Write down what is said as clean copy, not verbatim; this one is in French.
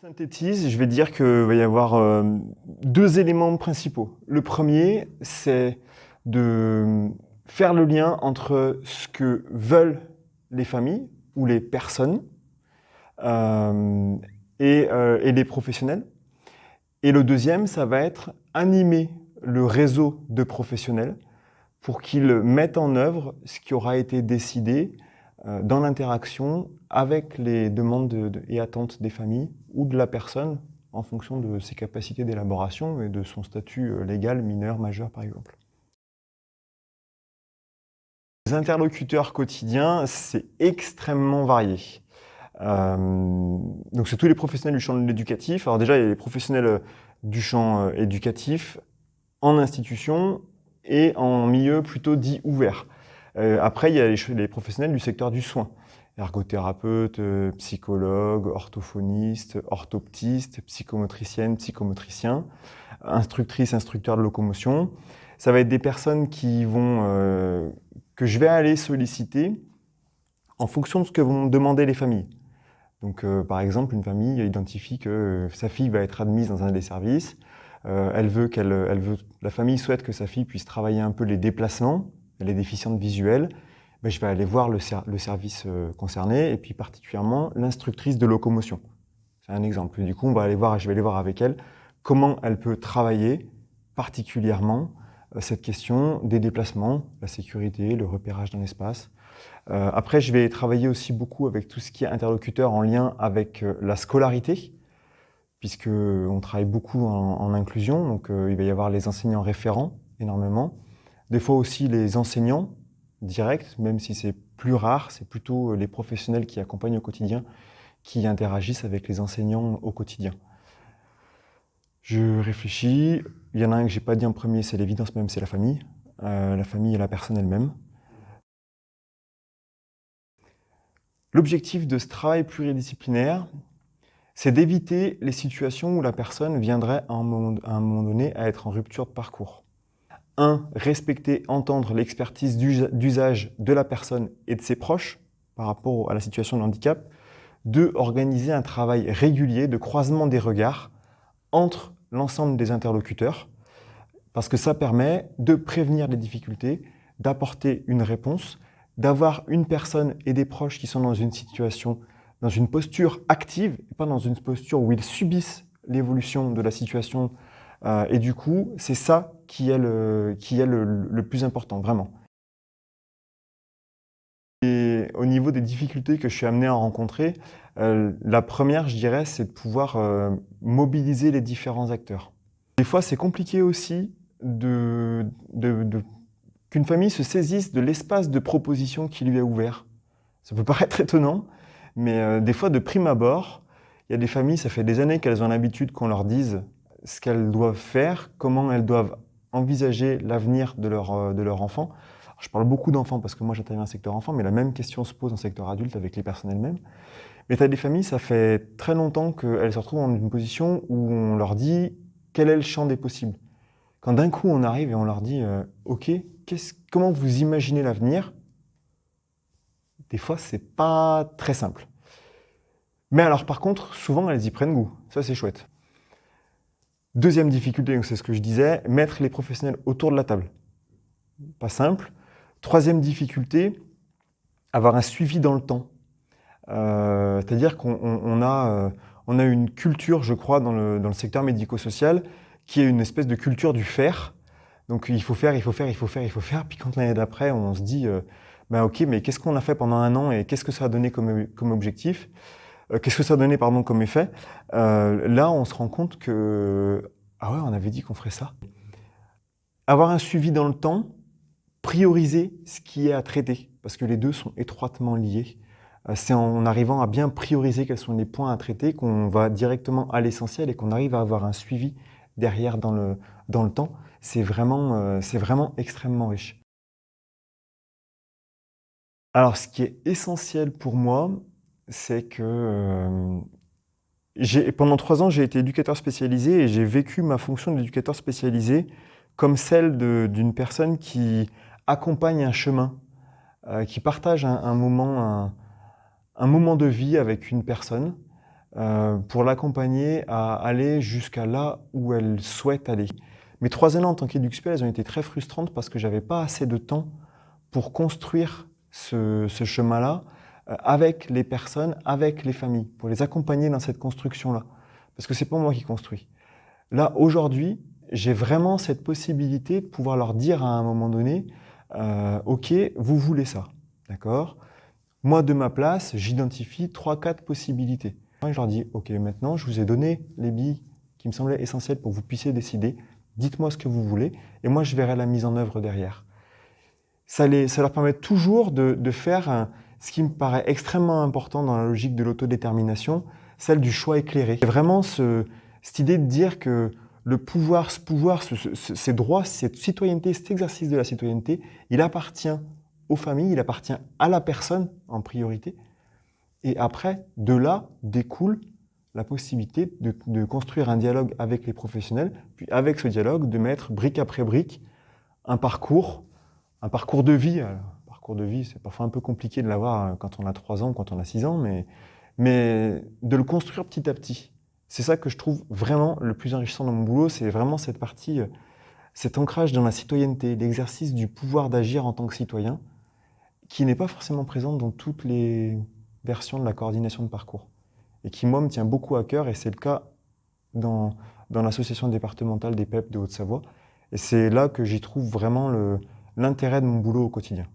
Synthétise, je vais dire qu'il va y avoir deux éléments principaux. Le premier, c'est de faire le lien entre ce que veulent les familles ou les personnes euh, et les professionnels. Et le deuxième, ça va être animer le réseau de professionnels pour qu'ils mettent en œuvre ce qui aura été décidé dans l'interaction avec les demandes et attentes des familles ou de la personne en fonction de ses capacités d'élaboration et de son statut légal, mineur, majeur par exemple. Les interlocuteurs quotidiens, c'est extrêmement varié. Donc c'est tous les professionnels du champ de l'éducatif. Alors déjà, il y a les professionnels du champ éducatif en institution et en milieu plutôt dit ouvert. Après, il y a les professionnels du secteur du soin. Ergothérapeutes, psychologues, orthophonistes, orthoptistes, psychomotriciennes, psychomotriciens, instructrices, instructeurs de locomotion. Ça va être des personnes que je vais aller solliciter en fonction de ce que vont me demander les familles. Donc, par exemple, une famille identifie que sa fille va être admise dans un des services. La famille souhaite que sa fille puisse travailler un peu les déplacements, elle est déficiente visuelle. Ben, je vais aller voir le service concerné et puis particulièrement l'instructrice de locomotion. C'est un exemple. Du coup, je vais aller voir avec elle comment elle peut travailler particulièrement cette question des déplacements, la sécurité, le repérage dans l'espace. Après, je vais travailler aussi beaucoup avec tout ce qui est interlocuteur en lien avec la scolarité, puisqu'on travaille beaucoup en inclusion, donc il va y avoir les enseignants référents énormément, des fois aussi les enseignants directs, même si c'est plus rare, c'est plutôt les professionnels qui accompagnent au quotidien, qui interagissent avec les enseignants au quotidien. Je réfléchis, il y en a un que j'ai pas dit en premier, c'est l'évidence même, c'est la famille et la personne elle-même. L'objectif de ce travail pluridisciplinaire, c'est d'éviter les situations où la personne viendrait à un moment donné à être en rupture de parcours. 1. Respecter, entendre l'expertise d'usage de la personne et de ses proches par rapport à la situation de handicap. 2. Organiser un travail régulier de croisement des regards entre l'ensemble des interlocuteurs, parce que ça permet de prévenir les difficultés, d'apporter une réponse, d'avoir une personne et des proches qui sont dans une situation, dans une posture active, et pas dans une posture où ils subissent l'évolution de la situation. Et du coup, c'est ça qui est le plus important, vraiment. Et au niveau des difficultés que je suis amené à rencontrer, la première, je dirais, c'est de pouvoir mobiliser les différents acteurs. Des fois, c'est compliqué aussi qu'une famille se saisisse de l'espace de proposition qui lui est ouvert. Ça peut paraître étonnant, mais des fois, de prime abord, il y a des familles, ça fait des années qu'elles ont l'habitude qu'on leur dise ce qu'elles doivent faire, comment elles doivent envisager l'avenir de leur enfant. Alors, je parle beaucoup d'enfants parce que moi j'interviens dans le secteur enfant, mais la même question se pose dans le secteur adulte avec les personnes elles-mêmes. Mais tu as des familles, ça fait très longtemps qu'elles se retrouvent dans une position où on leur dit quel est le champ des possibles. Quand d'un coup on arrive et on leur dit OK, comment vous imaginez l'avenir? Des fois, c'est pas très simple. Mais alors, par contre, souvent, elles y prennent goût. Ça, c'est chouette. Deuxième difficulté, donc c'est ce que je disais, mettre les professionnels autour de la table. Pas simple. Troisième difficulté, avoir un suivi dans le temps. C'est-à-dire qu'on a une culture, je crois, dans le secteur médico-social, qui est une espèce de culture du faire. Donc il faut faire. Puis quand l'année d'après, on se dit, OK, mais qu'est-ce qu'on a fait pendant un an et qu'est-ce que ça a donné comme objectif? Qu'est-ce que ça a donné, pardon, comme effet? Là, on se rend compte que, ah ouais, on avait dit qu'on ferait ça. Avoir un suivi dans le temps, prioriser ce qui est à traiter, parce que les deux sont étroitement liés. C'est en arrivant à bien prioriser quels sont les points à traiter qu'on va directement à l'essentiel et qu'on arrive à avoir un suivi derrière dans le temps. C'est vraiment extrêmement riche. Alors, ce qui est essentiel pour moi, c'est que pendant 3 ans, j'ai été éducateur spécialisé et j'ai vécu ma fonction d'éducateur spécialisé comme celle d'une personne qui accompagne un chemin, qui partage un moment de vie avec une personne. pour l'accompagner à aller jusqu'à là où elle souhaite aller. Mes 3 années en tant qu'EduxP, elles ont été très frustrantes parce que j'avais pas assez de temps pour construire ce chemin-là avec les personnes, avec les familles, pour les accompagner dans cette construction-là. Parce que c'est pas moi qui construis. Là, aujourd'hui, j'ai vraiment cette possibilité de pouvoir leur dire à un moment donné, OK, vous voulez ça, d'accord? Moi, de ma place, j'identifie 3-4 possibilités. Et je leur dis, OK, maintenant, je vous ai donné les billes qui me semblaient essentielles pour que vous puissiez décider. Dites-moi ce que vous voulez, et moi, je verrai la mise en œuvre derrière. Ça leur permet toujours de faire ce qui me paraît extrêmement important dans la logique de l'autodétermination, celle du choix éclairé. C'est vraiment cette idée de dire que le pouvoir, ces droits, cette citoyenneté, cet exercice de la citoyenneté, il appartient aux familles, il appartient à la personne en priorité. Et après, de là découle la possibilité de construire un dialogue avec les professionnels, puis avec ce dialogue, de mettre brique après brique un parcours de vie. Alors, un parcours de vie, c'est parfois un peu compliqué de l'avoir quand on a 3 ans, quand on a 6 ans, mais de le construire petit à petit. C'est ça que je trouve vraiment le plus enrichissant dans mon boulot, c'est vraiment cette partie, cet ancrage dans la citoyenneté, l'exercice du pouvoir d'agir en tant que citoyen, qui n'est pas forcément présent dans toutes les versions de la coordination de parcours. Et qui, moi, me tient beaucoup à cœur, et c'est le cas dans l'association départementale des PEP de Haute-Savoie. Et c'est là que j'y trouve vraiment l'intérêt de mon boulot au quotidien.